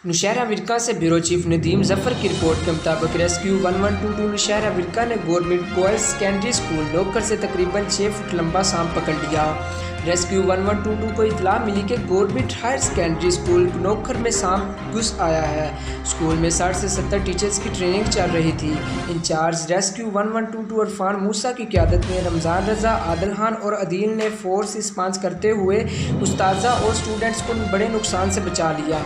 नौशहरा विरका से bureau chief Nadeem Zafar की report के मुताबिक रेस्क्यू 1122 नौशहरा विरका ने गवर्नमेंट बॉयज़ सेकेंडरी स्कूल नौकर से तकरीबन 6 फुट लंबा सांप पकड़ लिया। रेस्क्यू 1122 को इतला मिली कि गवर्नमेंट हायर सेकेंडरी स्कूल नौकर में सांप घुस आया है। स्कूल में 60 से 70 टीचर्स की ट्रेनिंग चल रही थी। इंचार्ज रेस्क्यू 1122 इरफान मूसा की क़यादत में रमज़ान रज़ा, आदिल खान और अदील ने फोर्स रिस्पांस करते हुए उस्ताज़ा और स्टूडेंट्स को बड़े नुकसान से बचा लिया।